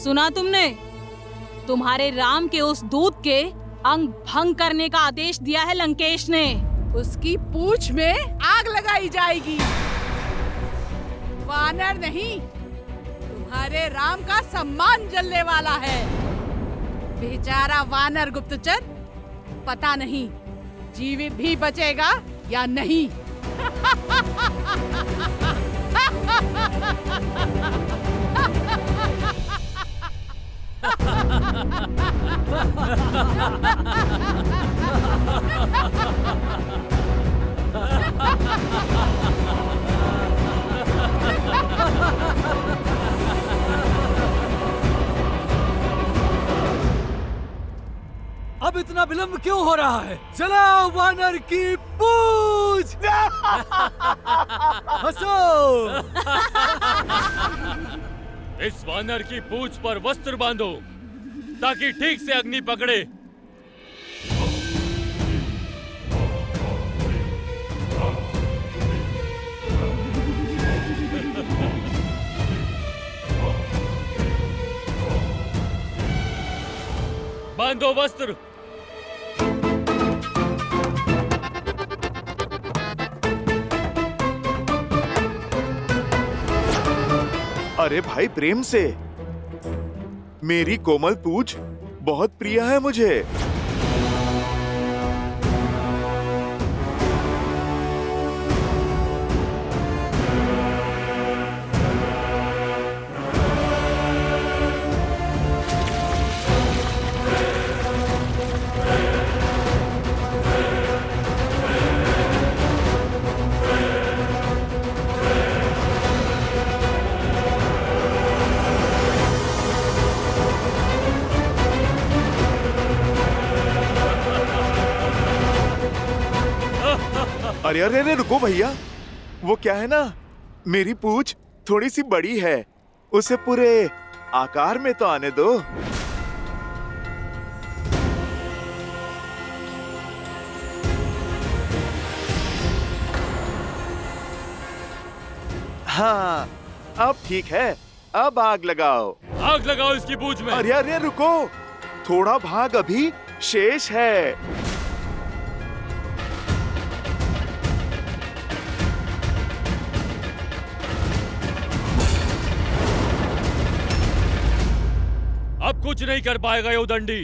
सुना तुमने? तुम्हारे राम के उस दूत के अंग भंग करने का आदेश दिया है लंकेश ने। उसकी पूंछ में आग लगाई जाएगी। वानर नहीं, तुम्हारे राम का सम्मान जलने वाला है। बेचारा वानर गुप्तचर, पता नहीं जीवित भी बचेगा या नहीं। अब इतना विलंब क्यों हो रहा है? जलाओ वानर की पूंछ! हंसो! इस वानर की पूंछ पर वस्त्र बांधो ताकि ठीक से अग्नि पकड़े। बांधो वस्त्र। अरे भाई प्रेम से, मेरी कोमल पूंछ बहुत प्रिय है मुझे। अरे अरे अरे रुको भैया, वो क्या है ना, मेरी पूंछ थोड़ी सी बड़ी है, उसे पूरे आकार में तो आने दो। हाँ, अब ठीक है, अब आग लगाओ। आग लगाओ इसकी पूंछ में। अरे अरे रुको, थोड़ा भाग अभी शेष है। अब कुछ नहीं कर पाएगा ये उदंडी।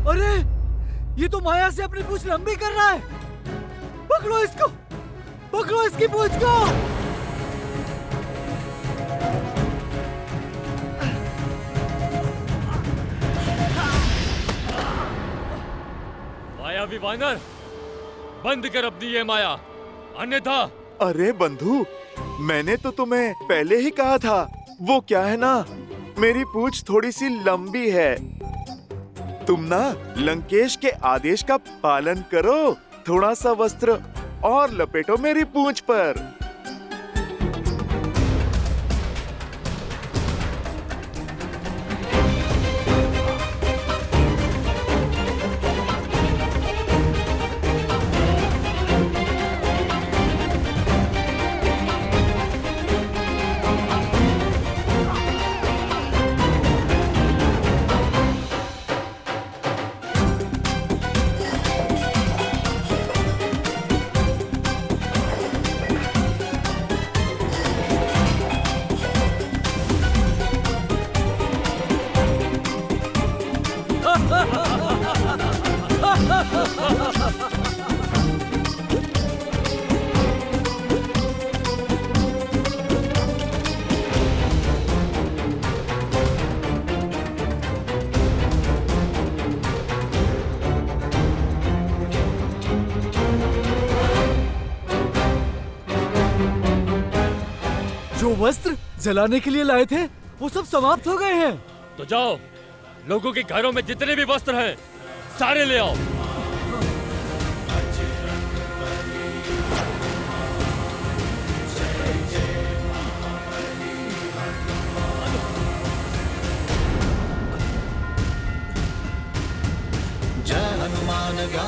अरे ये तो माया से अपनी पूंछ लंबी कर रहा है। पकड़ो इसको, पकड़ो इसकी पूंछ को। मायावी वानर, बंद कर अपनी ये माया, अन्यथा। अरे बंधु, मैंने तो तुम्हें पहले ही कहा था, वो क्या है ना, मेरी पूंछ थोड़ी सी लंबी है। तुम ना लंकेश के आदेश का पालन करो, थोड़ा सा वस्त्र और लपेटो मेरी पूंछ पर। जो वस्त्र जलाने के लिए लाए थे वो सब समाप्त हो गए हैं। तो जाओ, लोगों के घरों में जितने भी वस्त्र हैं सारे ले आओ।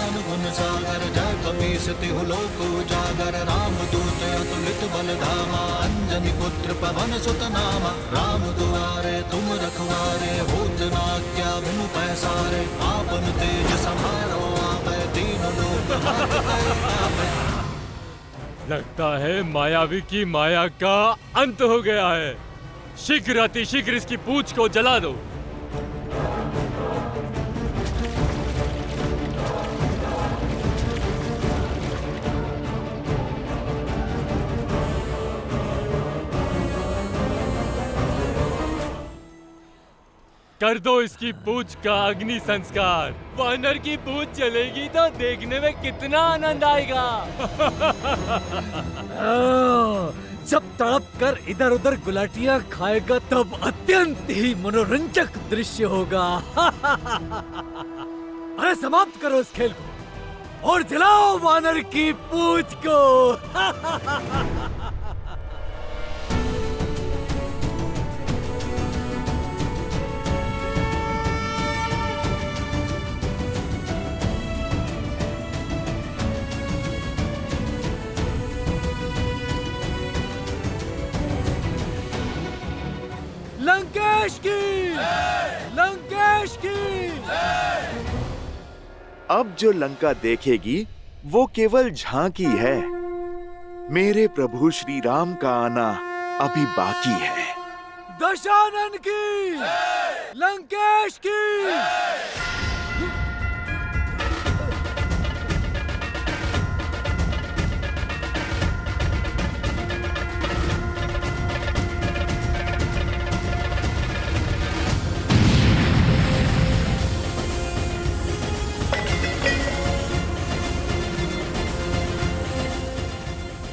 ज्ञान गुण सागर जय कपीस तिहु लोक उजागर रामदूत अतुलित बल धामा अंजनी पुत्र पवन सुत नामा राम दुआरे तुम रखवारे होत न क्या बिनु पैसारे आपन तेज समारो आपै तीनों लोक आपै। लगता है मायावी की माया का अंत हो गया है। शीघ्र अतिशीघ्र इसकी पूंछ को जला दो। कर दो इसकी पूंछ का अग्नि संस्कार। वानर की पूंछ जलेगी तो देखने में कितना आनंद आएगा। जब तड़प कर इधर उधर गुलाटियां खाएगा तब अत्यंत ही मनोरंजक दृश्य होगा। अरे समाप्त करो इस खेल को और जलाओ वानर की पूंछ को। लंकेश की लंकेश की। अब जो लंका देखेगी वो केवल झांकी है। मेरे प्रभु श्री राम का आना अभी बाकी है। दशानन की लंकेश की।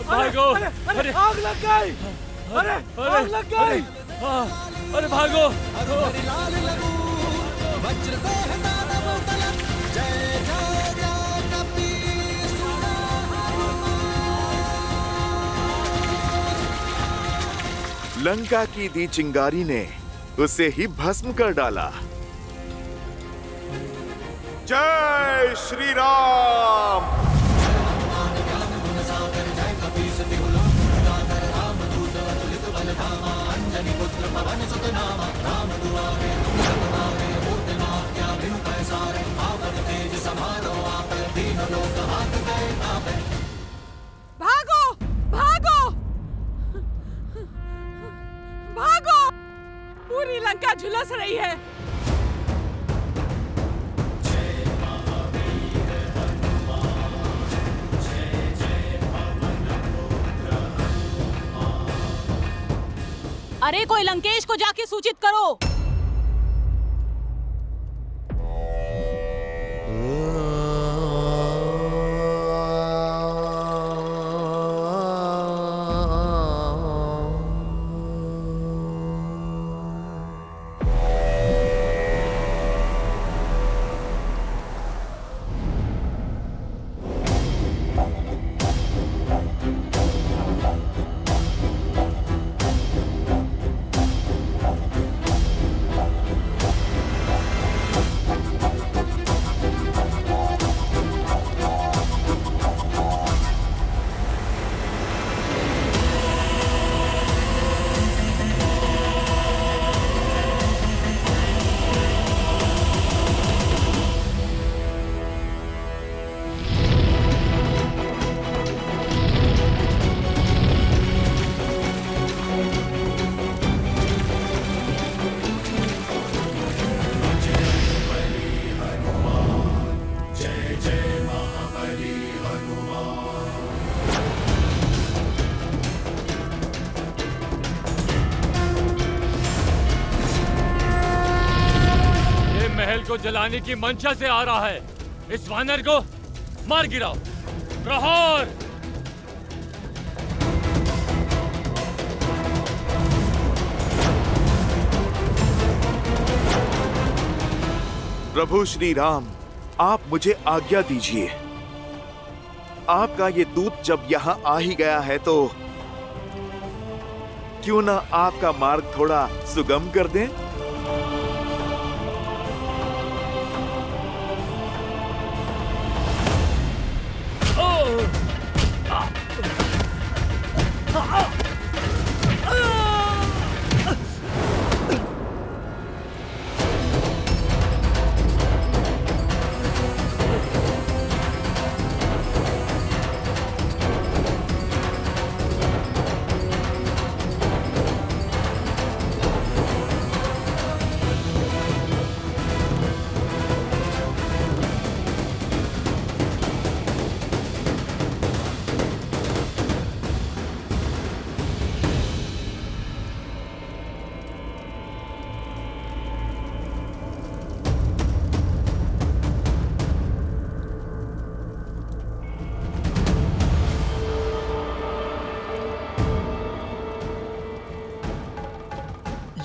भागो। अरे आग लग गई। अरे आग लग गई। अरे भागो। लाल लगू वज्र देह दानव तलक जय जय जय कपीस। लंका की दी चिंगारी ने उसे ही भस्म कर डाला। जय श्री राम। भागो भागो भागो, पूरी लंका झुलस रही है। अरे कोई लंकेश को जाके सूचित करो। को जलाने की मंशा से आ रहा है। इस वानर को मार गिराओ। प्रहार। प्रभु श्री राम, आप मुझे आज्ञा दीजिए। आपका ये दूत जब यहाँ आ ही गया है तो क्यों ना आपका मार्ग थोड़ा सुगम कर दें?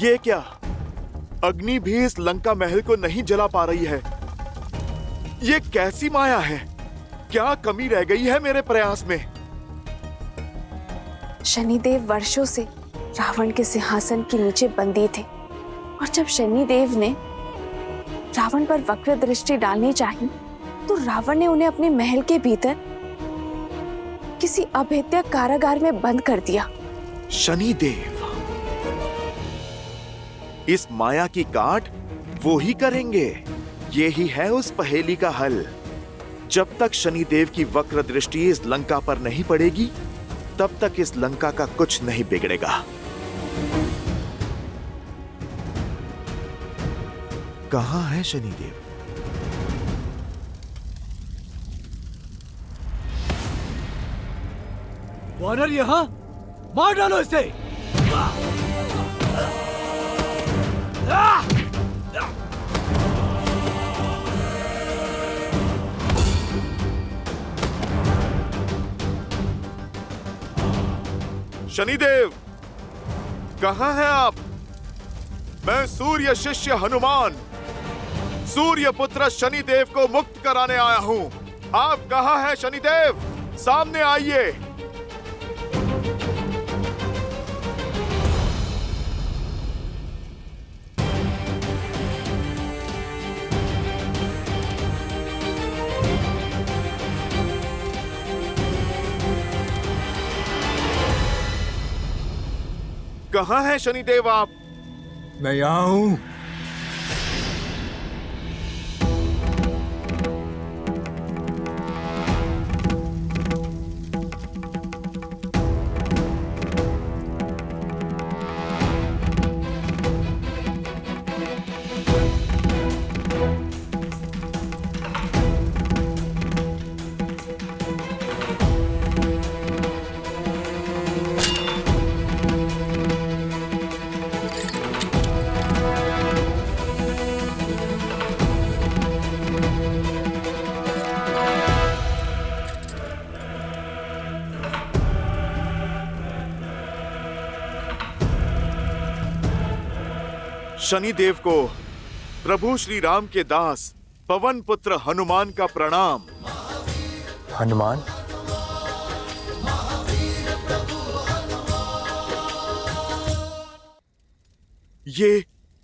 ये क्या? अग्नि भी इस लंका महल को नहीं जला पा रही है। ये कैसी माया है? क्या कमी रह गई है मेरे प्रयास में? शनिदेव वर्षों से रावण के सिंहासन के नीचे बंदी थे और जब शनिदेव ने रावण पर वक्र दृष्टि डालनी चाहिए तो रावण ने उन्हें अपने महल के भीतर किसी अभेद्य कारागार में बंद कर दिया। शनिदेव इस माया की काट वो ही करेंगे। ये ही है उस पहेली का हल। जब तक शनिदेव की वक्र दृष्टि इस लंका पर नहीं पड़ेगी तब तक इस लंका का कुछ नहीं बिगड़ेगा। कहां है शनिदेव? वानर यहाँ, मार डालो इसे। शनिदेव कहां हैं आप? मैं सूर्य शिष्य हनुमान सूर्य पुत्र शनिदेव को मुक्त कराने आया हूं। आप कहां हैं शनिदेव? सामने आइए। कहां हैं शनिदेव आप? मैं यहाँ हूं। शनिदेव को प्रभु श्री राम के दास पवन पुत्र हनुमान का प्रणाम। हनुमान, ये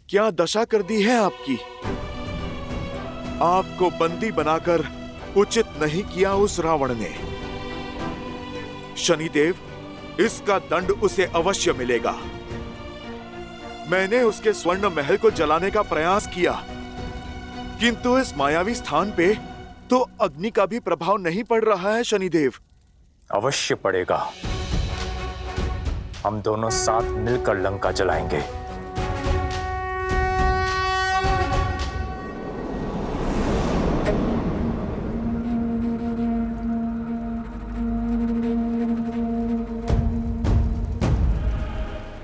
क्या दशा कर दी है आपकी? आपको बंदी बनाकर उचित नहीं किया उस रावण ने। शनिदेव, इसका दंड उसे अवश्य मिलेगा। मैंने उसके स्वर्ण महल को जलाने का प्रयास किया, किंतु इस मायावी स्थान पे तो अग्नि का भी प्रभाव नहीं पड़ रहा है शनिदेव। अवश्य पड़ेगा। हम दोनों साथ मिलकर लंका जलाएंगे।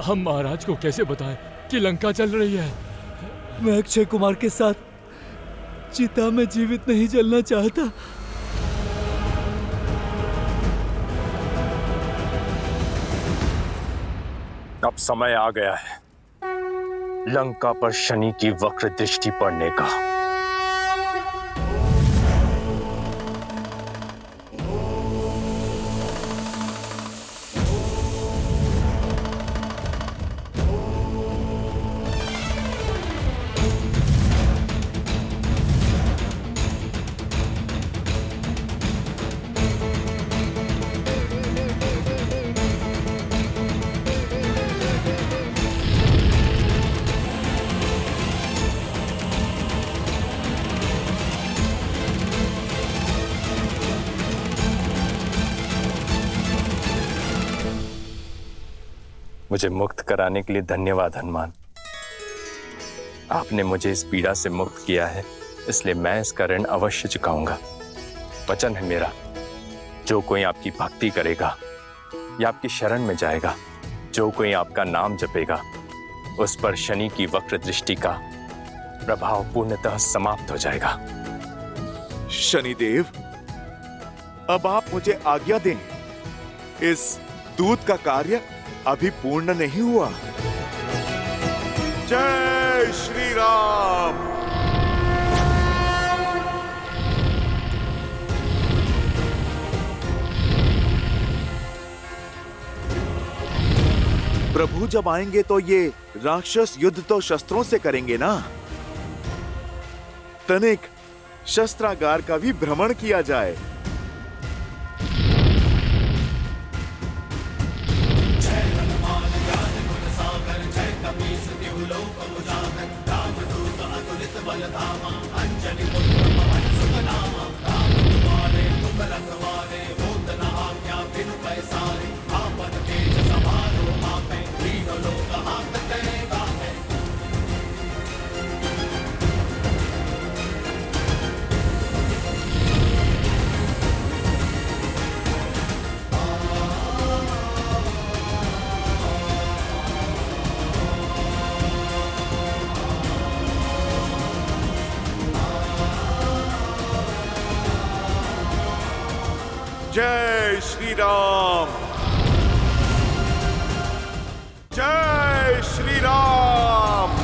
हम महाराज को कैसे बताएं कि लंका चल रही है? मैं अक्षय कुमार के साथ चिता में जीवित नहीं जलना चाहता। अब समय आ गया है लंका पर शनि की वक्र दृष्टि पड़ने का। मुझे मुक्त कराने के लिए धन्यवाद हनुमान। आपने मुझे इस पीड़ा से मुक्त किया है, इसलिए मैं इसका ऋण अवश्य चुकाऊंगा। वचन है मेरा, जो कोई आपकी भक्ति करेगा या आपकी शरण में जाएगा, जो कोई आपका नाम जपेगा, उस पर शनि की वक्र दृष्टि का प्रभाव पूर्णतः समाप्त हो जाएगा। शनिदेव, अब आप मुझे आज्ञा दें। इस दूत का कार्य अभी पूर्ण नहीं हुआ। जय श्री राम। प्रभु जब आएंगे तो ये राक्षस युद्ध तो शस्त्रों से करेंगे ना। तनिक शस्त्रागार का भी भ्रमण किया जाए। जय श्री राम। जय श्री राम।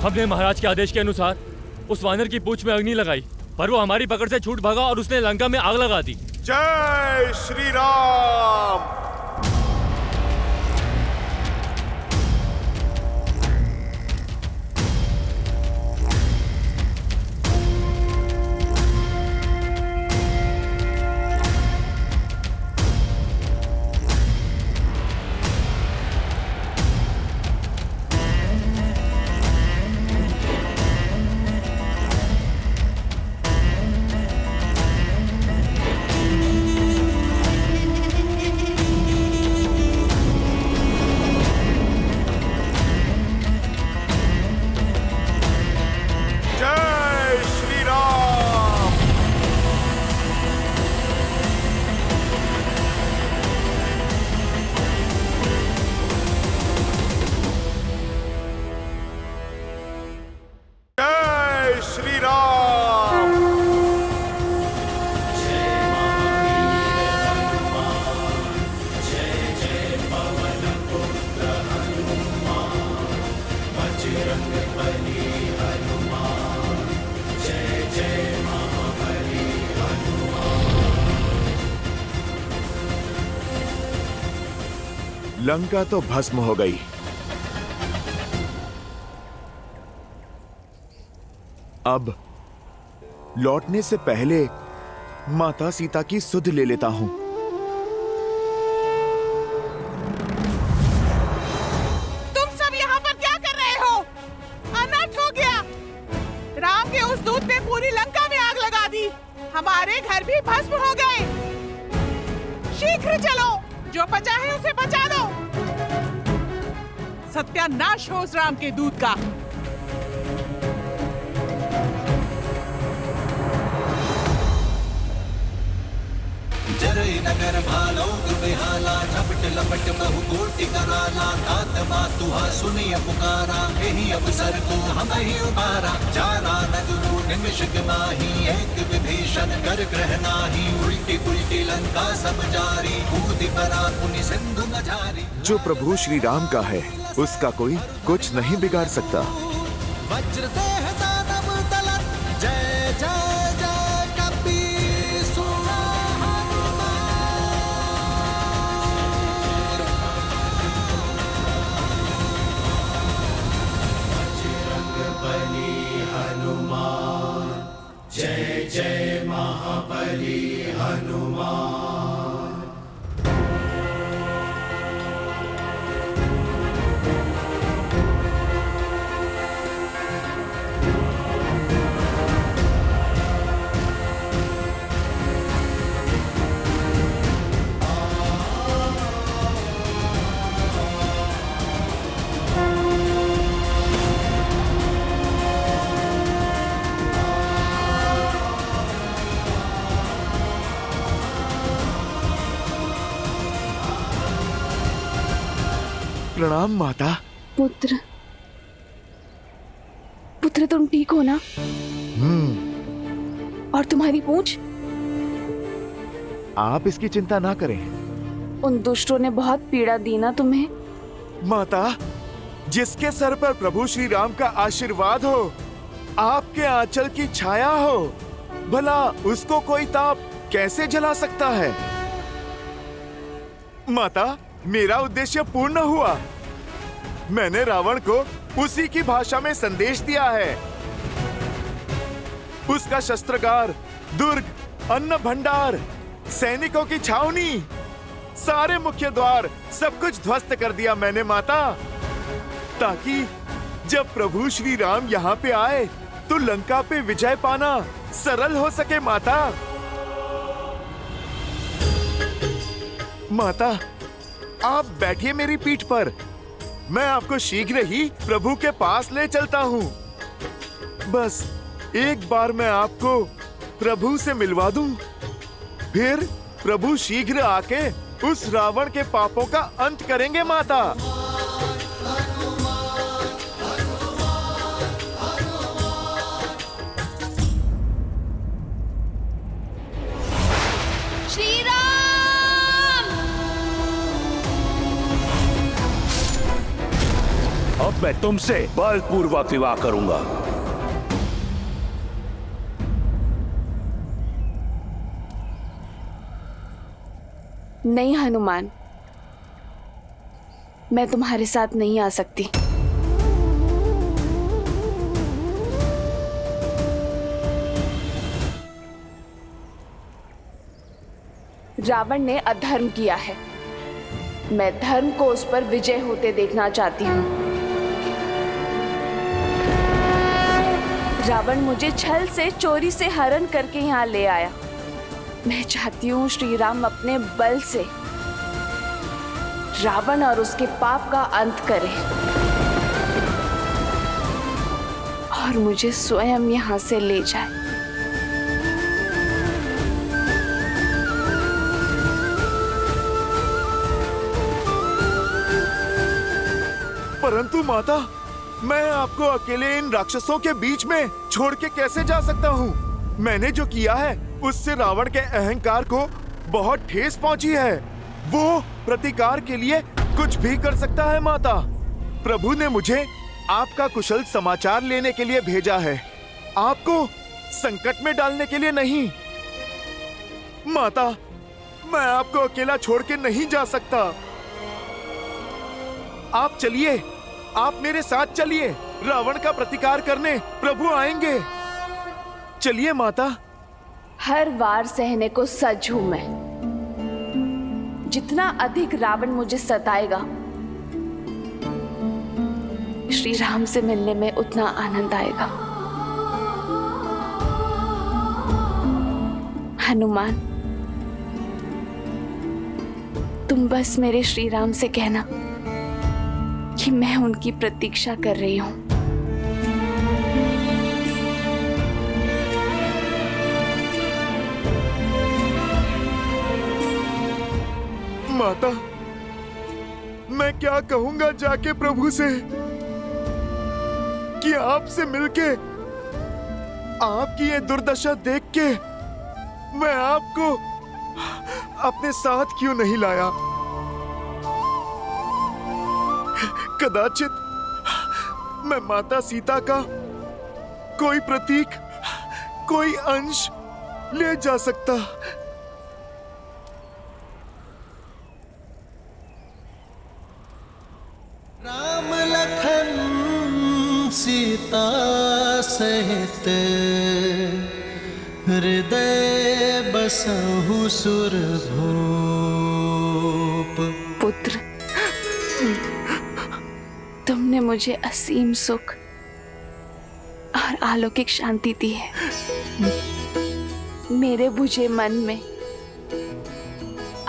हमने महाराज के आदेश के अनुसार उस वानर की पूंछ में अग्नि लगाई, पर वो हमारी पकड़ से छूट भागा और उसने लंका में आग लगा दी। जय श्री राम। लंका तो भस्म हो गई। अब लौटने से पहले माता सीता की सुध ले लेता हूं। तुम सब यहाँ पर क्या कर रहे हो? अनर्थ हो गया। राम के उस दूत ने पूरी लंका में आग लगा दी। हमारे घर भी भस्म हो गए। शीघ्र चलो, जो बचा है उसे बचा दो। सत्यानाश हो उस राम के दूत का। जरई नगर भालो बेहाला झपट लपट बहु कोटि कराला तात मातुहा सुनिय पुकारा यही अवसर को हम ही उबारा चारा नगरु निमिष माही एक विभीषण कर ग्रह नाही उल्टी पुल्टी लंका सब जारी कूदि परा पुनि सिंधु न जारी। जो प्रभु श्री राम का है उसका कोई कुछ नहीं बिगाड़ सकता। वज्र देह दानव दलन जय जय जय कपीसुर बजरंग बली हनुमान जय जय महाबली हनुमान। प्रणाम माता। पुत्र, पुत्र तुम ठीक हो ना? और तुम्हारी पूंछ? आप इसकी चिंता ना करें। उन दुष्टों ने बहुत पीड़ा दी ना तुम्हें? माता, जिसके सर पर प्रभु श्री राम का आशीर्वाद हो, आपके आंचल की छाया हो, भला उसको कोई ताप कैसे जला सकता है? माता, मेरा उद्देश्य पूर्ण हुआ। मैंने रावण को उसी की भाषा में संदेश दिया है। उसका शस्त्रागार, दुर्ग, अन्न भंडार, सैनिकों की छावनी, सारे मुख्य द्वार, सब कुछ ध्वस्त कर दिया मैंने माता, ताकि जब प्रभु श्री राम यहाँ पे आए तो लंका पे विजय पाना सरल हो सके माता। माता, आप बैठिए मेरी पीठ पर, मैं आपको शीघ्र ही प्रभु के पास ले चलता हूँ। बस एक बार मैं आपको प्रभु से मिलवा दूं, फिर प्रभु शीघ्र आके उस रावण के पापों का अंत करेंगे माता। श्री राम! अब मैं तुमसे बलपूर्वक विवाह करूंगा। नहीं हनुमान, मैं तुम्हारे साथ नहीं आ सकती। रावण ने अधर्म किया है, मैं धर्म को उस पर विजय होते देखना चाहती हूँ। रावण मुझे छल से, चोरी से हरण करके यहाँ ले आया। मैं चाहती हूँ श्री राम अपने बल से रावण और उसके पाप का अंत करें और मुझे स्वयं यहाँ से ले जाए। परंतु माता, मैं आपको अकेले इन राक्षसों के बीच में छोड़ के कैसे जा सकता हूँ? मैंने जो किया है उससे रावण के अहंकार को बहुत ठेस पहुंची है। वो प्रतिकार के लिए कुछ भी कर सकता है माता। प्रभु ने मुझे आपका कुशल समाचार लेने के लिए भेजा है, आपको संकट में डालने के लिए नहीं। माता, मैं आपको अकेला छोड़ के नहीं जा सकता। आप चलिए, आप मेरे साथ चलिए। रावण का प्रतिकार करने प्रभु आएंगे। चलिए माता। हर वार सहने को सज हूं मैं। जितना अधिक रावण मुझे सताएगा, श्री राम से मिलने में उतना आनंद आएगा। हनुमान, तुम बस मेरे श्री राम से कहना कि मैं उनकी प्रतीक्षा कर रही हूं। माता, मैं क्या कहूंगा जाके प्रभु से कि आपसे मिलके, आपकी ये दुर्दशा देख के मैं आपको अपने साथ क्यों नहीं लाया? कदाचित मैं माता सीता का कोई प्रतीक, कोई अंश ले जा सकता। राम लखन सीता सहित हृदय बसहु सुर भूप। पुत्र, तुमने मुझे असीम सुख और अलौकिक शांति दी है। मेरे बुझे मन में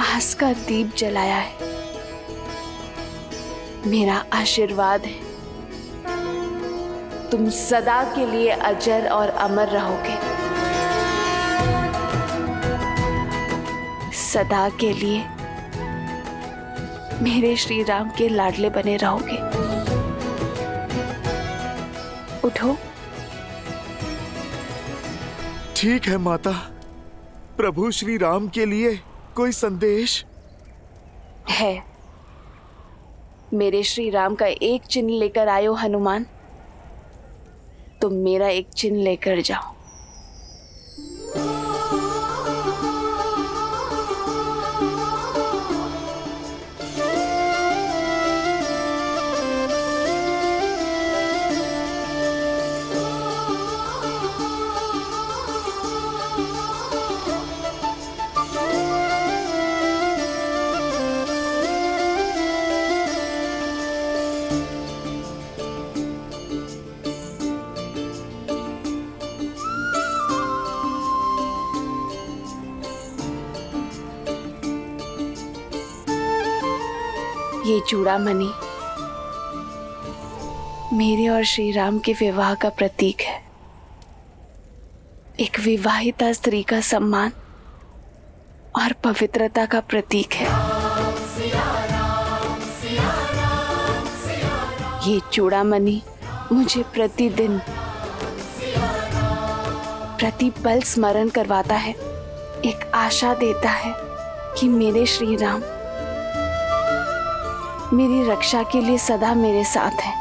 आस का दीप जलाया है। मेरा आशीर्वाद है, तुम सदा के लिए अजर और अमर रहोगे। सदा के लिए मेरे श्री राम के लाडले बने रहोगे। उठो। ठीक है माता। प्रभु श्री राम के लिए कोई संदेश है? मेरे श्री राम का एक चिन्ह लेकर आयो हनुमान, तुम मेरा एक चिन्ह लेकर जाओ। ये चूड़ामणि मेरे और श्री राम के विवाह का प्रतीक है। एक विवाहिता स्त्री का सम्मान और पवित्रता का प्रतीक है। ये चूड़ामणि मुझे प्रतिदिन प्रतिपल स्मरण करवाता है, एक आशा देता है कि मेरे श्री राम मेरी रक्षा के लिए सदा मेरे साथ है।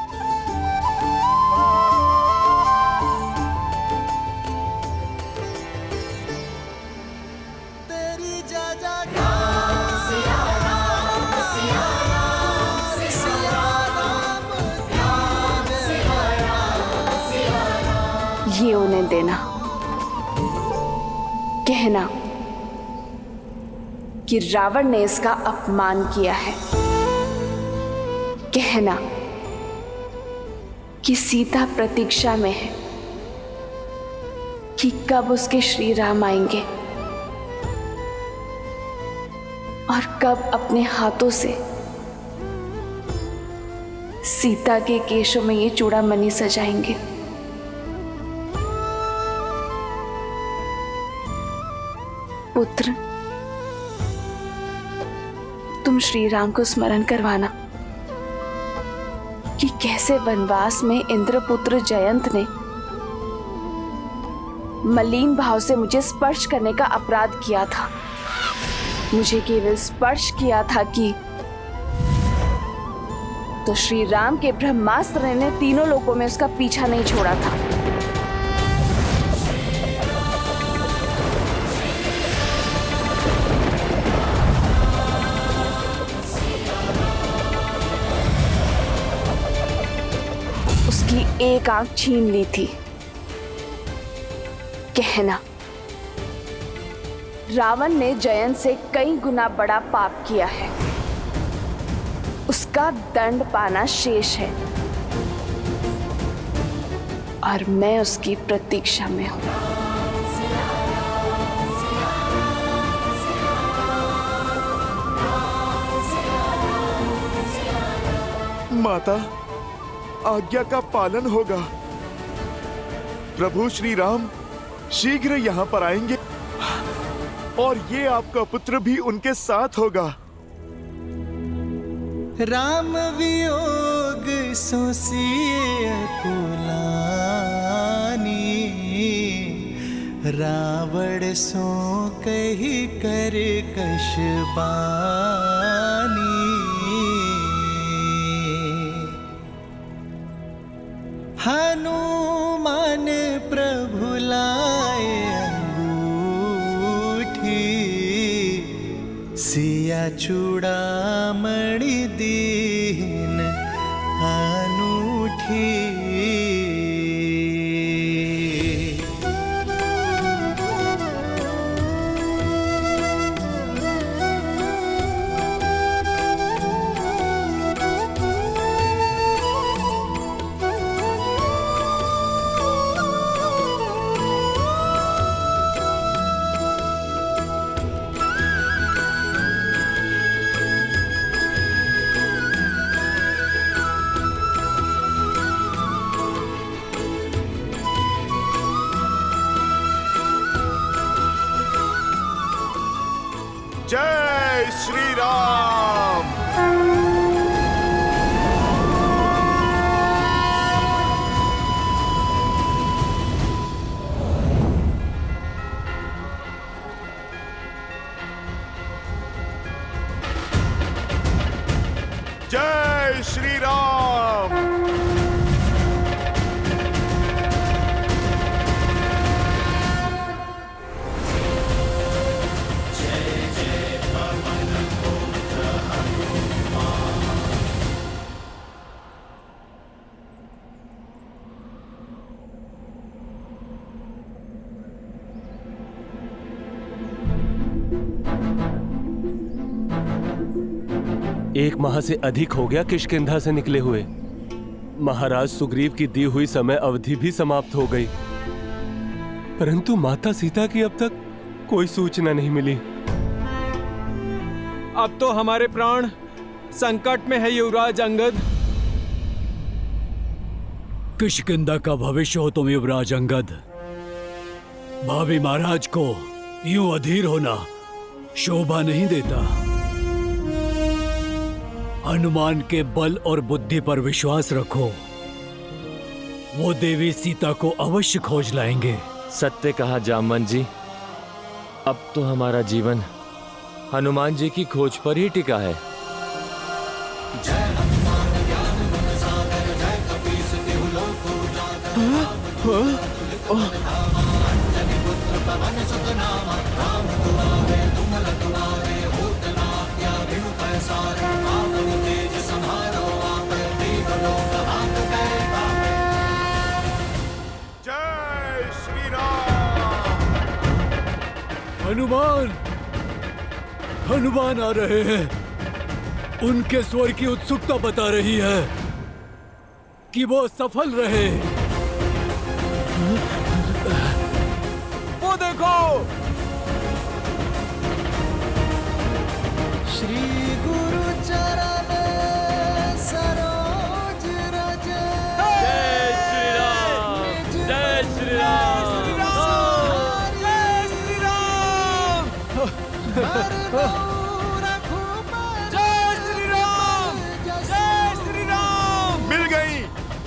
ये उन्हें देना, कहना कि रावण ने इसका अपमान किया है, कहना कि सीता प्रतीक्षा में है कि कब उसके श्री राम आएंगे और कब अपने हाथों से सीता के केशों में ये चूड़ामणि सजाएंगे। पुत्र, तुम श्री राम को स्मरण करवाना कि कैसे वनवास में इंद्रपुत्र जयंत ने मलिन भाव से मुझे स्पर्श करने का अपराध किया था। मुझे केवल स्पर्श किया था कि तो श्री राम के ब्रह्मास्त्र ने तीनों लोकों में उसका पीछा नहीं छोड़ा था। उसकी एक आंख छीन ली थी। कहना रावण ने जयंत से कई गुना बड़ा पाप किया है, उसका दंड पाना शेष है और मैं उसकी प्रतीक्षा में हूं। माता, आज्ञा का पालन होगा। प्रभु श्री राम शीघ्र यहाँ पर आएंगे और ये आपका पुत्र भी उनके साथ होगा। राम वियोग सोसिए कुलानी, रावण सो कही कर कश बानी। हनुमान प्रभु लाए अंगूठी, सिया चूड़ामणि दीन अनूठी। जय श्री राम। जय श्री राम। एक माह से अधिक हो गया किष्किंधा से निकले हुए। महाराज सुग्रीव की दी हुई समय अवधि भी समाप्त हो गई, परंतु माता सीता की अब तक कोई सूचना नहीं मिली। अब तो हमारे प्राण संकट में है युवराज अंगद। किष्किंधा का भविष्य हो तुम युवराज अंगद। भावी महाराज को यूं अधीर होना शोभा नहीं देता। हनुमान के बल और बुद्धि पर विश्वास रखो, वो देवी सीता को अवश्य खोज लाएंगे। सत्य कहा जामवंत जी, अब तो हमारा जीवन हनुमान जी की खोज पर ही टिका है। जय हनुमान ज्ञान गुण सागर, जय कपीस तिहु लोक उजागर। अंजनी पुत्र पवन सुत नामा, राम दुआरे तुम रखवारे, होत न आज्ञा बिनु पैसारे। आपन तेज समारो आपे, दीन लोक हांकते कापे। जय श्री राम। हनुमान, हनुमान आ रहे हैं। उनके स्वर की उत्सुकता बता रही है कि वो सफल रहे। वो देखो, श्री गुरु चरण सरोज रज। जय श्री राम, जय श्री राम, जय श्री राम, जय श्री राम, जय श्री राम। मिल गई,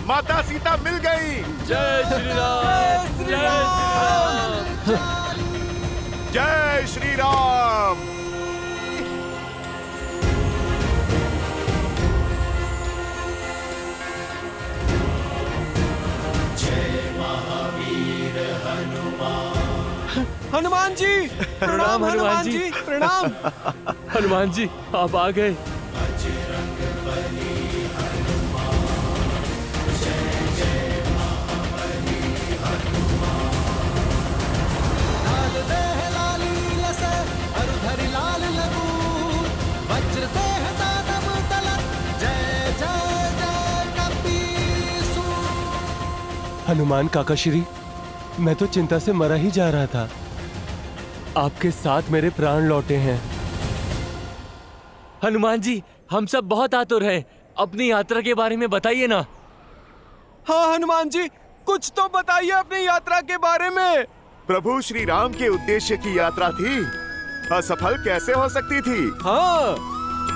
माता सीता मिल गई। जय श्री राम, जय श्री राम। जय श्री राम। हनुमान जी प्रणाम, हनुमान जी प्रणाम। हनुमान जी आप आ गए। लाल देह लाली लस, अरुधरि लाल लगू, वज्र देह दानव तलत, जय जय जय कपीसु। हनुमान काका श्री, मैं तो चिंता से मरा ही जा रहा था। आपके साथ मेरे प्राण लौटे हैं। हनुमान जी हम सब बहुत आतुर हैं, अपनी यात्रा के बारे में बताइए ना। हाँ हनुमान जी, कुछ तो बताइए अपनी यात्रा के बारे में। प्रभु श्री राम के उद्देश्य की यात्रा थी, असफल कैसे हो सकती थी? हाँ,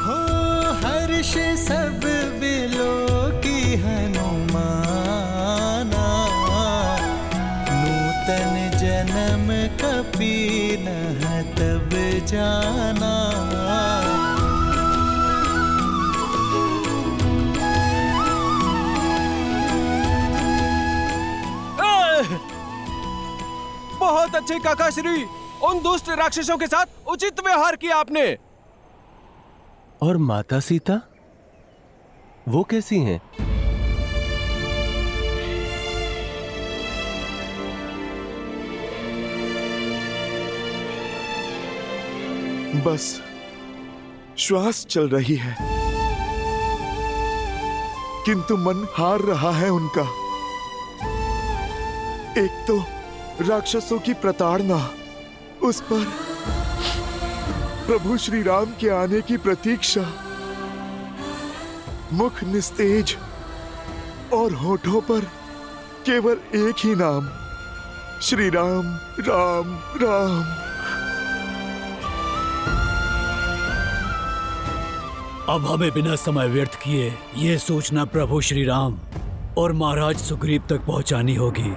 हो हरि विष सब बिलो की हनुमाना, नूतन जन्म कपि नह तब जाना। बहुत अच्छे काका श्री, उन दुष्ट राक्षसों के साथ उचित व्यवहार किया आपने। और माता सीता, वो कैसी हैं? बस श्वास चल रही है, किंतु मन हार रहा है उनका। एक तो राक्षसों की प्रताड़ना, उस पर प्रभु श्री राम के आने की प्रतीक्षा, मुख निस्तेज और होठों पर केवल एक ही नाम, श्री राम राम राम। अब हमें बिना समय व्यर्थ किए ये सूचना प्रभु श्री राम और महाराज सुग्रीव तक पहुंचानी होगी।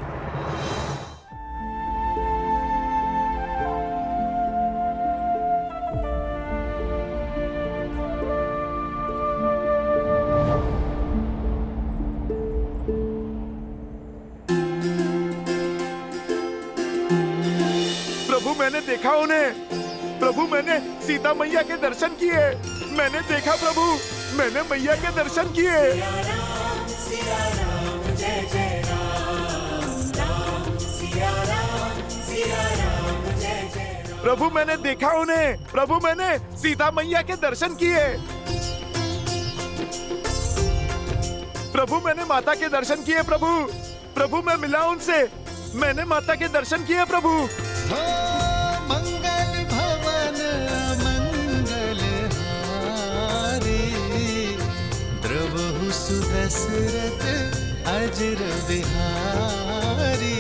प्रभु मैंने देखा उन्हें, प्रभु मैंने सीता मैया के दर्शन किए, मैंने देखा प्रभु, मैंने मैया के दर्शन किए। प्रभु मैंने देखा उन्हें, प्रभु मैंने सीता मैया के दर्शन किए। प्रभु मैंने माता के दर्शन किए प्रभु, प्रभु मैं मिला उनसे, मैंने माता के दर्शन किए प्रभु। मंगल भवन मंगल हारी, द्रवहु सुदशरथ अजर बिहारी।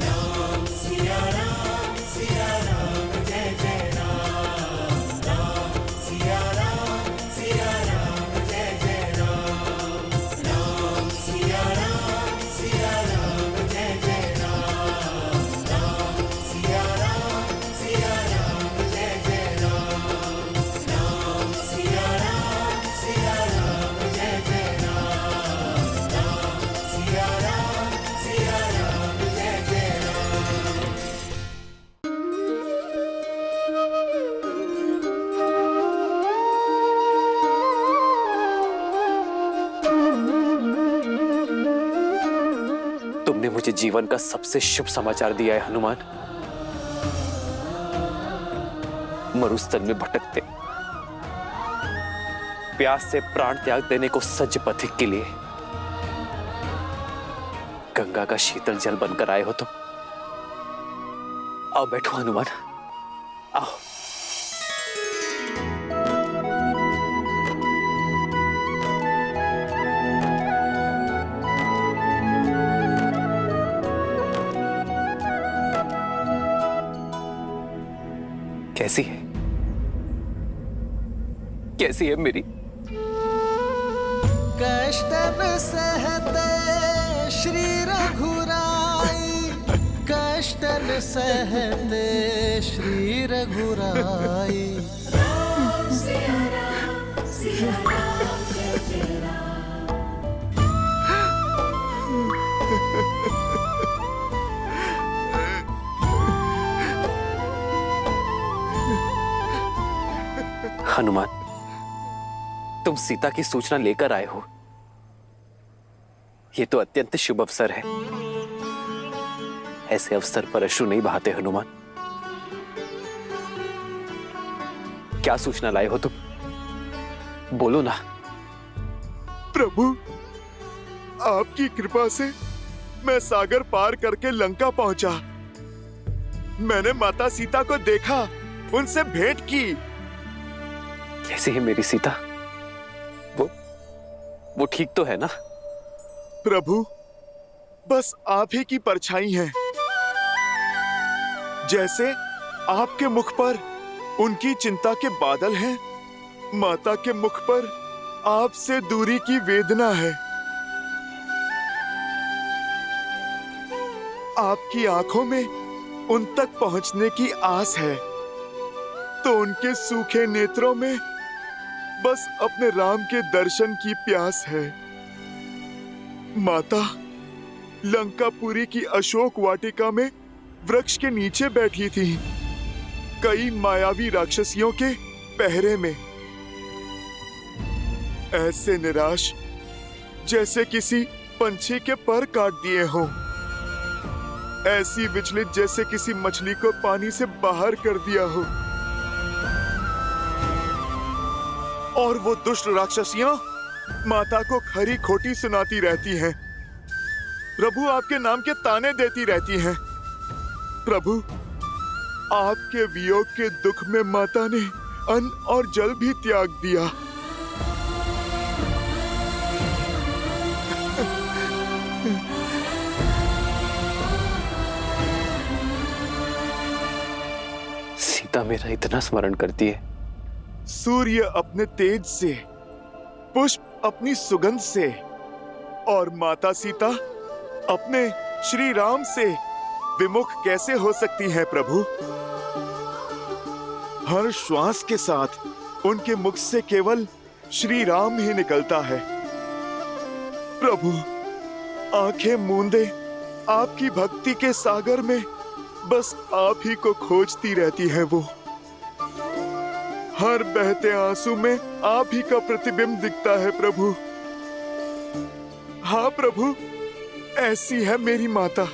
राम सिया राम जय जय राम, राम सिया राम जय जय राम, राम सिया राम जय जय राम, राम सिया राम जय जय राम, राम सिया राम जय जय राम, राम सिया राम जय जय राम। तुमने मुझे जीवन का सबसे शुभ समाचार दिया है हनुमान। मरुस्थल में भटकते, प्यास से प्राण त्याग देने को सज्ज पथिक के लिए गंगा का शीतल जल बनकर आए हो तुम। आओ बैठो हनुमान, आओ। कैसी है, कैसी है मेरी? कष्टन सहते श्री रघुराई, कष्टन सहते श्री रघुराई। राम सिया राम जय जय राम। हनुमान, तुम सीता की सूचना लेकर आए हो, ये तो अत्यंत शुभ अवसर है। ऐसे अवसर पर अश्रु नहीं बहाते हनुमान। क्या सूचना लाए हो तुम? बोलो ना। प्रभु आपकी कृपा से मैं सागर पार करके लंका पहुंचा। मैंने माता सीता को देखा, उनसे भेंट की। कैसी है मेरी सीता? वो ठीक तो है ना? प्रभु बस आप ही की परछाई है। जैसे आपके मुख पर उनकी चिंता के बादल हैं। माता के मुख पर आपसे दूरी की वेदना है। आपकी आंखों में उन तक पहुंचने की आस है, तो उनके सूखे नेत्रों में बस अपने राम के दर्शन की प्यास है। माता लंकापुरी की अशोक वाटिका में वृक्ष के नीचे बैठी थी, कई मायावी राक्षसियों के पहरे में, ऐसे निराश जैसे किसी पंछी के पर काट दिए हों, ऐसी विचलित जैसे किसी मछली को पानी से बाहर कर दिया हो। और वो दुष्ट राक्षसियां माता को खरी खोटी सुनाती रहती हैं। प्रभु आपके नाम के ताने देती रहती हैं। प्रभु आपके वियोग के दुख में माता ने अन्न और जल भी त्याग दिया। सीता मेरा इतना स्मरण करती है। सूर्य अपने तेज से, पुष्प अपनी सुगंध से, और माता सीता अपने श्री राम से विमुख कैसे हो सकती है प्रभु? हर श्वास के साथ उनके मुख से केवल श्री राम ही निकलता है। प्रभु आंखें मूंदे आपकी भक्ति के सागर में बस आप ही को खोजती रहती है वो। हर बहते आंसू में आप ही का प्रतिबिंब दिखता है प्रभु। हाँ प्रभु, ऐसी है मेरी माता।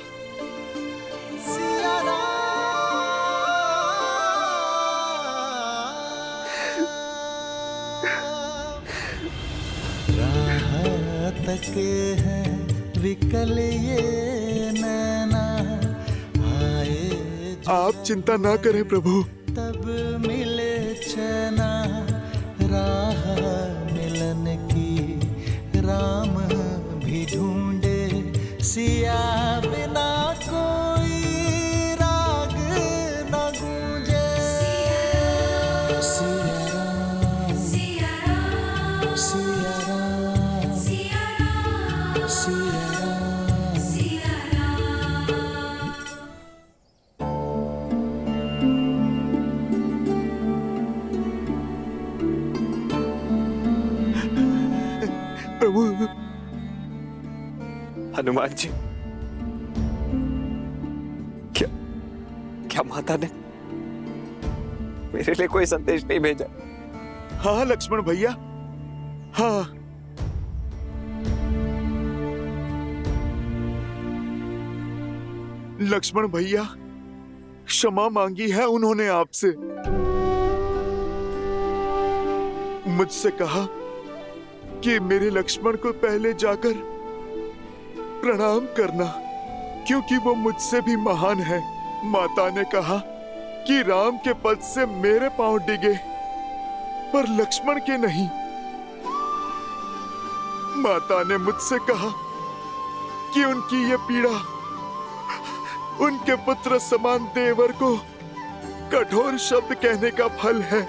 तक है विकल ये नैना, आए आप चिंता ना करें प्रभु। तब मिले चना, राह मिलन की राम भी ढूंढे, सिया बिना कोई राग न गूंजे। सिया राम, सिया राम, सिया राम, सिया राम, सिया राम, सिया राम। प्रभु हनुमान जी, क्या माता ने मेरे लिए कोई संदेश नहीं भेजा? हाँ लक्ष्मण भैया, हाँ। लक्ष्मण भैया, क्षमा मांगी है उन्होंने आपसे। मुझसे कहा कि मेरे लक्ष्मण को पहले जाकर प्रणाम करना, क्योंकि वो मुझसे भी महान है। माता ने कहा कि राम के पद से मेरे पांव डिगे, पर लक्ष्मण के नहीं। माता ने मुझसे कहा कि उनकी ये पीड़ा उनके पुत्र समान देवर को कठोर शब्द कहने का फल है।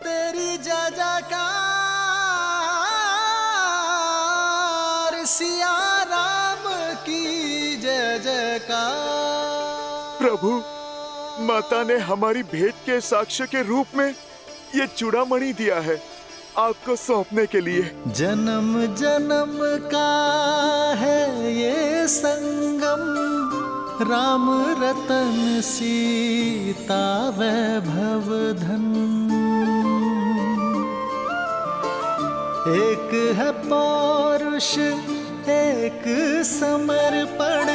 तेरी जय जयकार, सिया राम की जय जयकार। प्रभु, माता ने हमारी भेंट के साक्ष्य के रूप में ये चूड़ामणि दिया है आपको सौंपने के लिए। जन्म जन्म का है ये संगम, राम रतन सीता वैभव धन। एक है पौरुष, एक समर्पण,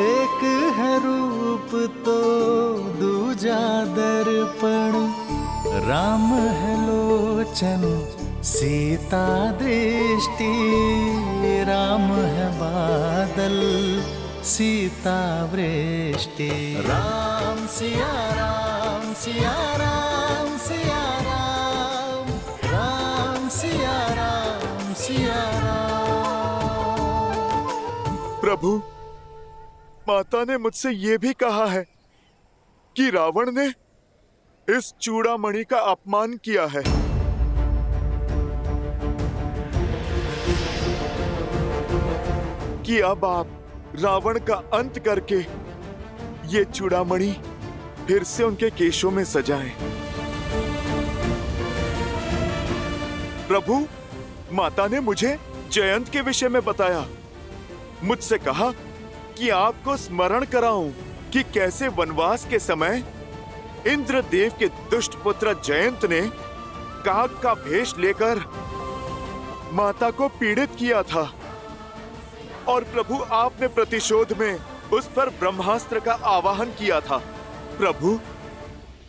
एक है रूप तो दूजा दर्पण। राम है लोचन सीता दृष्टि राम है बादल, सीता वृष्टि। राम सिया राम सिया राम सिया राम, राम सिया राम सिया राम। प्रभु, माता ने मुझसे ये भी कहा है कि रावण ने इस चूड़ामणि का अपमान किया है। कि अब आप रावण का अंत करके ये चूड़ामणि फिर से उनके केशों में सजाएं। प्रभु, माता ने मुझे जयंत के विषय में बताया। मुझसे कहा कि आपको स्मरण कराऊं कि कैसे वनवास के समय इंद्रदेव के दुष्ट पुत्र जयंत ने काग का भेष लेकर माता को पीड़ित किया था, और प्रभु आपने प्रतिशोध में उस पर ब्रह्मास्त्र का आवाहन किया था। प्रभु,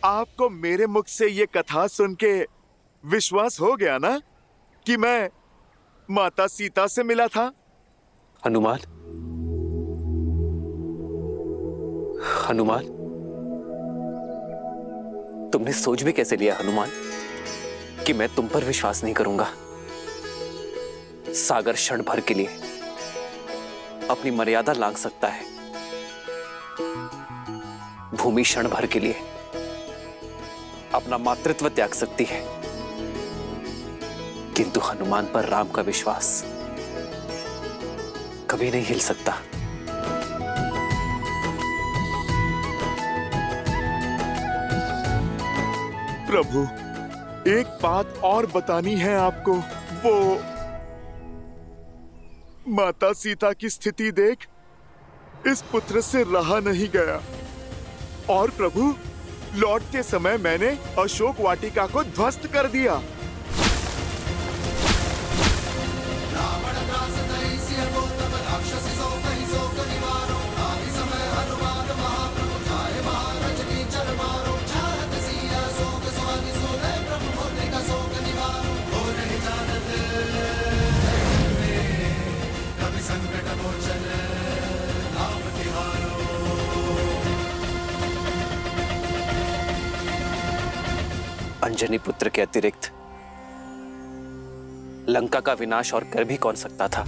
आपको मेरे मुख से ये कथा सुन के विश्वास हो गया ना कि मैं माता सीता से मिला था? हनुमान, हनुमान, तुमने सोच भी कैसे लिया हनुमान कि मैं तुम पर विश्वास नहीं करूंगा? सागर क्षण भर के लिए अपनी मर्यादा लांघ सकता है, भूमि क्षण भर के लिए अपना मातृत्व त्याग सकती है, किंतु हनुमान पर राम का विश्वास कभी नहीं हिल सकता। प्रभु, एक बात और बतानी है आपको। वो माता सीता की स्थिति देख इस पुत्र से रहा नहीं गया, और प्रभु, लौटते समय मैंने अशोक वाटिका को ध्वस्त कर दिया। अंजनी पुत्र के अतिरिक्त लंका का विनाश और कर भी कौन सकता था?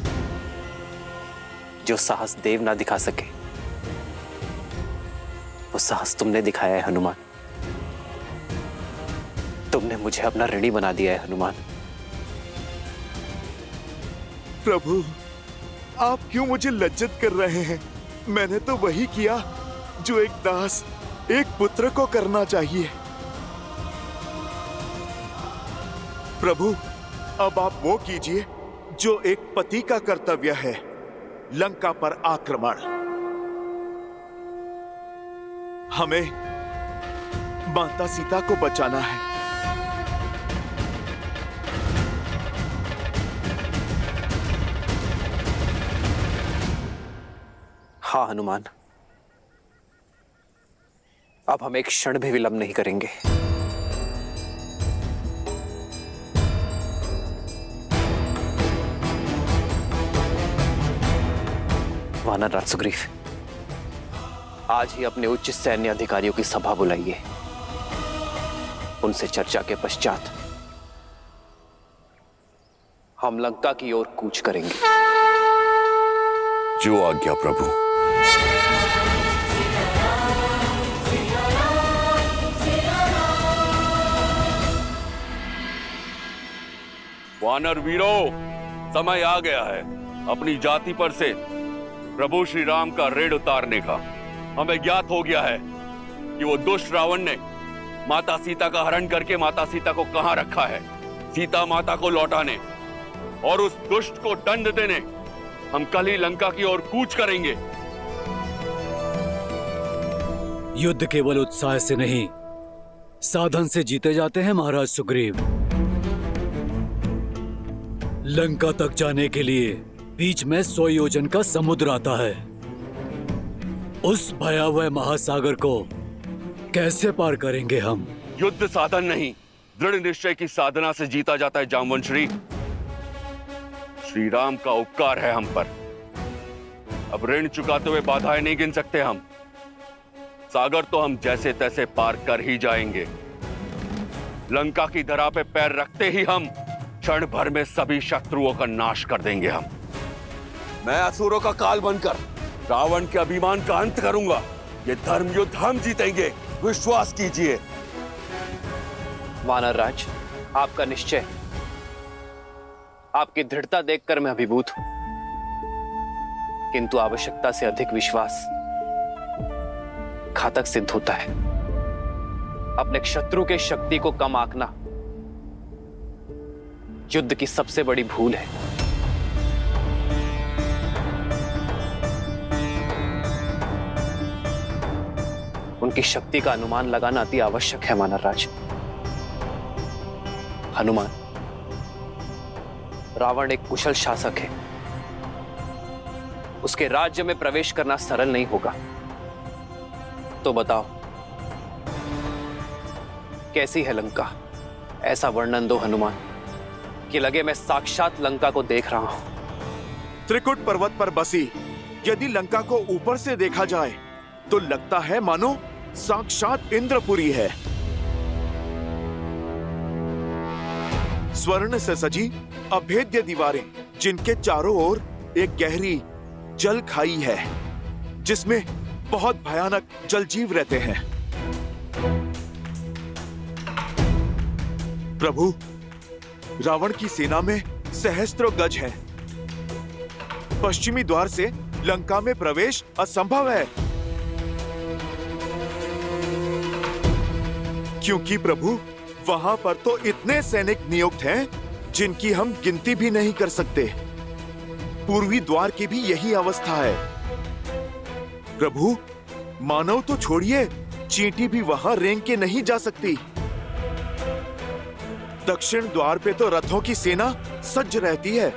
जो साहस देव ना दिखा सके, वो साहस तुमने दिखाया है हनुमान। तुमने मुझे अपना ऋणी बना दिया है हनुमान। प्रभु, आप क्यों मुझे लज्जित कर रहे हैं? मैंने तो वही किया जो एक दास एक पुत्र को करना चाहिए। प्रभु, अब आप वो कीजिए जो एक पति का कर्तव्य है, लंका पर आक्रमण। हमें माता सीता को बचाना है। हाँ हनुमान, अब हम एक क्षण भी विलंब नहीं करेंगे। वानर राज सुग्रीव, आज ही अपने उच्च सैन्य अधिकारियों की सभा बुलाइए। उनसे चर्चा के पश्चात हम लंका की ओर कूच करेंगे। जो आज्ञा प्रभु। वानर वीरों, समय आ गया है अपनी जाति पर से प्रभु श्री राम का ऋण उतारने का। हमें ज्ञात हो गया है कि वो दुष्ट रावण ने माता सीता का हरण करके माता सीता को कहां रखा है। सीता माता को लौटाने और उस दुष्ट को दंड देने हम कल ही लंका की ओर कूच करेंगे। युद्ध केवल उत्साह से नहीं, साधन से जीते जाते हैं महाराज सुग्रीव। लंका तक जाने के लिए बीच में 100 योजन का समुद्र आता है। उस भयावह महासागर को कैसे पार करेंगे हम? युद्ध साधन नहीं, दृढ़ निश्चय की साधना से जीता जाता है जामवंशी। श्री राम का उपकार है हम पर। अब ऋण चुकाते हुए बाधाएं नहीं गिन सकते हम। सागर तो हम जैसे तैसे पार कर ही जाएंगे। लंका की धरा पे पैर रखते ही हम क्षण भर में सभी शत्रुओं का नाश कर देंगे हम। मैं असुरों का काल बनकर रावण के अभिमान का अंत करूंगा। ये धर्म युद्ध हम जीतेंगे, विश्वास कीजिए। वानर राज, आपका निश्चय, आपकी दृढ़ता देखकर मैं अभिभूत हूं, किंतु आवश्यकता से अधिक विश्वास घातक सिद्ध होता है। अपने शत्रु के शक्ति को कम आंकना युद्ध की सबसे बड़ी भूल है। उनकी शक्ति का अनुमान लगाना अति आवश्यक है वानर राज। हनुमान, रावण एक कुशल शासक है। उसके राज्य में प्रवेश करना सरल नहीं होगा। तो बताओ, कैसी है लंका? ऐसा वर्णन दो हनुमान कि लगे मैं साक्षात लंका को देख रहा हूं। त्रिकुट पर्वत पर बसी यदि लंका को ऊपर से देखा जाए तो लगता है मानो साक्षात इंद्रपुरी है। स्वर्ण से सजी अभेद्य दीवारें, जिनके चारों ओर एक गहरी जल खाई है जिसमें बहुत भयानक जलजीव रहते हैं। प्रभु, रावण की सेना में सहस्त्रों गज है। पश्चिमी द्वार से लंका में प्रवेश असंभव है, क्योंकि प्रभु वहां पर तो इतने सैनिक नियुक्त हैं जिनकी हम गिनती भी नहीं कर सकते। पूर्वी द्वार की भी यही अवस्था है। प्रभु, मानव तो छोड़िए, चींटी भी वहां रेंग के नहीं जा सकती। दक्षिण द्वार पे तो रथों की सेना सज्ज रहती है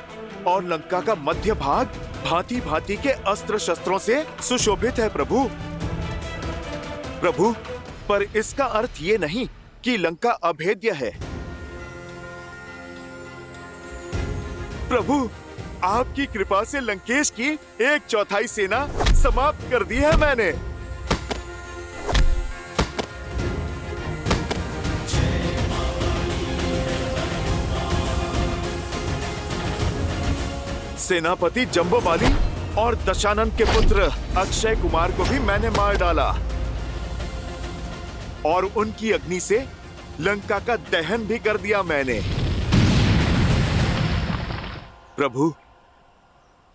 और लंका का मध्य भाग भांति भांति के अस्त्र शस्त्रों से सुशोभित है। प्रभु, पर इसका अर्थ ये नहीं कि लंका अभेद्य है। प्रभु, आपकी कृपा से लंकेश की 1/4 सेना समाप्त कर दी है मैंने। सेनापति जंबोबाली और दशानन के पुत्र अक्षय कुमार को भी मैंने मार डाला और उनकी अग्नि से लंका का दहन भी कर दिया मैंने। प्रभु,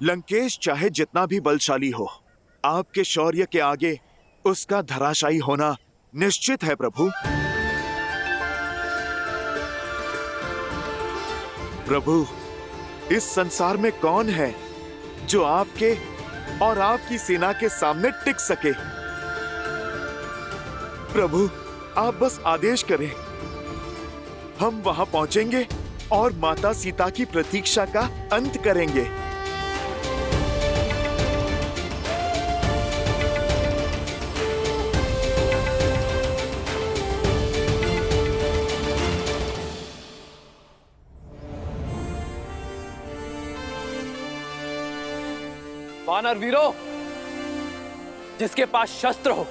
लंकेश चाहे जितना भी बलशाली हो, आपके शौर्य के आगे उसका धराशायी होना निश्चित है। प्रभु, इस संसार में कौन है जो आपके और आपकी सेना के सामने टिक सके? प्रभु, आप बस आदेश करें, हम वहां पहुंचेंगे और माता सीता की प्रतीक्षा का अंत करेंगे। वानर वीरों, जिसके पास शस्त्र हो,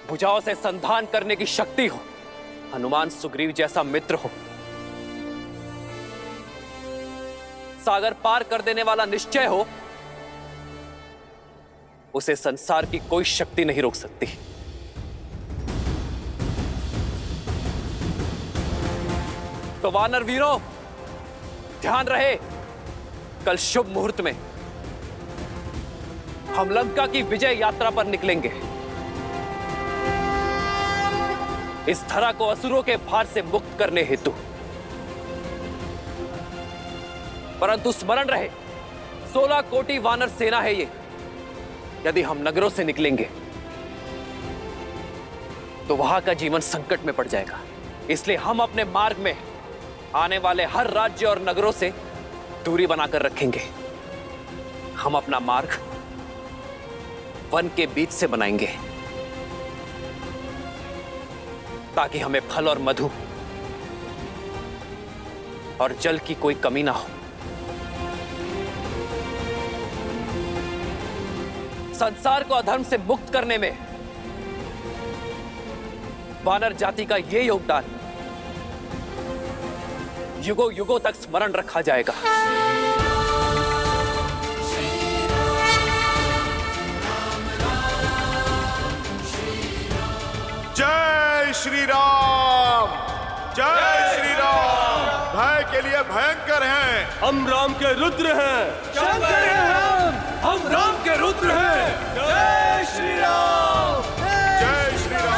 भुजाओं से संधान करने की शक्ति हो, हनुमान सुग्रीव जैसा मित्र हो, सागर पार कर देने वाला निश्चय हो, उसे संसार की कोई शक्ति नहीं रोक सकती। तो वानर वीरों, ध्यान रहे, कल शुभ मुहूर्त में हम लंका की विजय यात्रा पर निकलेंगे। इस धरा को असुरों के भार से मुक्त करने हेतु। परंतु स्मरण रहे, 16 कोटि वानर सेना है ये। यदि हम नगरों से निकलेंगे तो वहां का जीवन संकट में पड़ जाएगा। इसलिए हम अपने मार्ग में आने वाले हर राज्य और नगरों से दूरी बनाकर रखेंगे। हम अपना मार्ग वन के बीच से बनाएंगे ताकि हमें फल और मधु और जल की कोई कमी ना हो। संसार को अधर्म से मुक्त करने में वानर जाति का ये योगदान युगों युगों तक स्मरण रखा जाएगा। जय श्री राम, जय श्री राम। भय के लिए भयंकर हैं, हम राम के रुद्र हैं। शंकर हैं हम राम के रुद्र हैं। जय श्री राम, जय श्री राम।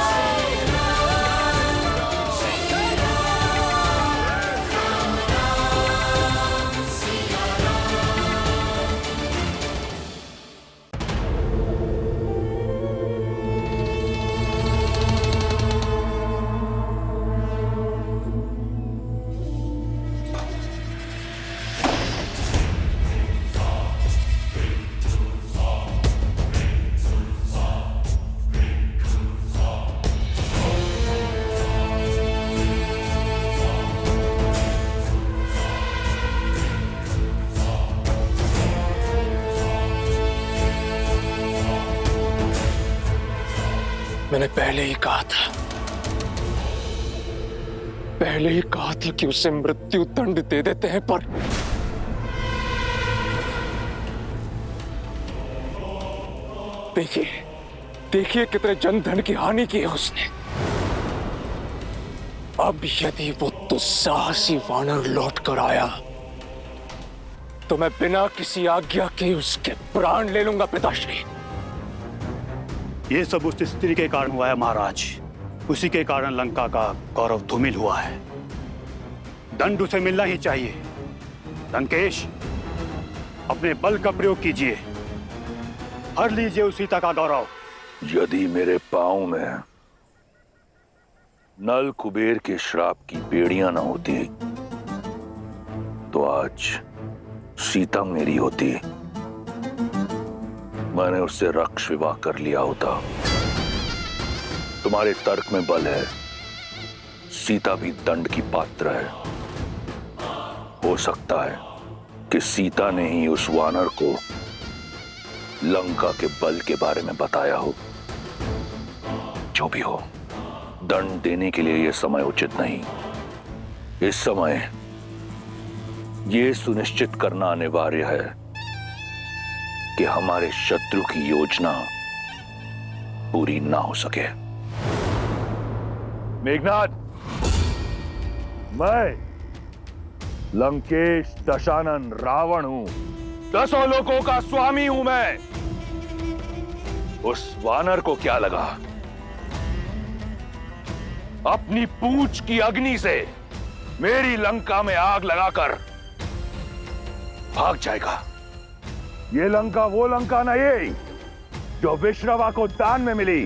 मैंने पहले ही कहा था कि उसे मृत्यु दंड दे देते हैं, पर देखिए कितने जन धन की हानि की है उसने। अब यदि वो दुस्साहसी वानर लौट कर आया तो मैं बिना किसी आज्ञा के उसके प्राण ले लूंगा पिताश्री। ये सब उस स्त्री के कारण हुआ है महाराज। उसी के कारण लंका का गौरव धूमिल हुआ है। दंड उसे मिलना ही चाहिए। लंकेश, अपने बल का प्रयोग कीजिए, हर लीजिए उस सीता का गौरव। यदि मेरे पांव में नल कुबेर के श्राप की बेड़ियां न होती तो आज सीता मेरी होती। मैंने उससे रक्ष विवाह कर लिया होता। तुम्हारे तर्क में बल है, सीता भी दंड की पात्र है। हो सकता है कि सीता ने ही उस वानर को लंका के बल के बारे में बताया हो। जो भी हो, दंड देने के लिए यह समय उचित नहीं। इस समय यह सुनिश्चित करना अनिवार्य है कि हमारे शत्रु की योजना पूरी ना हो सके। मेघनाद, मैं लंकेश दशानन रावण हूं। 10 लोकों का स्वामी हूं मैं। उस वानर को क्या लगा अपनी पूंछ की अग्नि से मेरी लंका में आग लगाकर भाग जाएगा। ये लंका वो लंका नहीं जो विश्रवा को दान में मिली।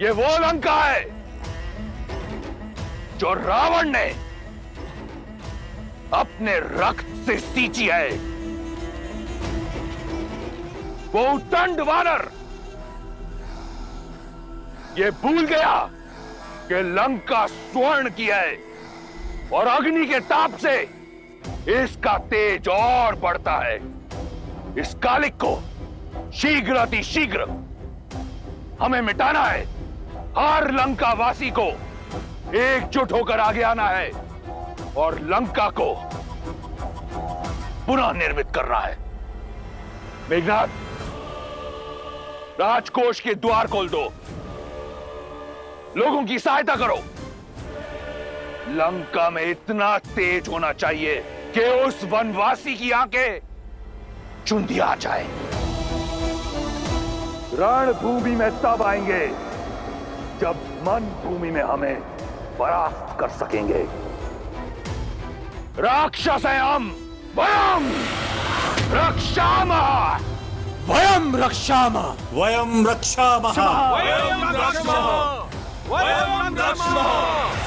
ये वो लंका है जो रावण ने अपने रक्त से सींची है। वो उद्दंड वानर ये भूल गया कि लंका स्वर्ण की है और अग्नि के ताप से इसका तेज और बढ़ता है। इस कालिक को शीघ्र अति शीघ्र हमें मिटाना है। हर लंका वासी को एकजुट होकर आगे आना है और लंका को पुनः निर्मित करना है। मेघनाद, राजकोष के द्वार खोल दो, लोगों की सहायता करो। लंका में इतना तेज होना चाहिए कि उस वनवासी की आंखें चुंधिया जाए। रणभूमि में तब आएंगे जब मन भूमि में हमें परास्त कर सकेंगे। राक्षस हैं हम, वयम रक्षामः, वयम रक्षामः, वयम रक्षामः, वयम रक्षामः, वयम रक्षामः।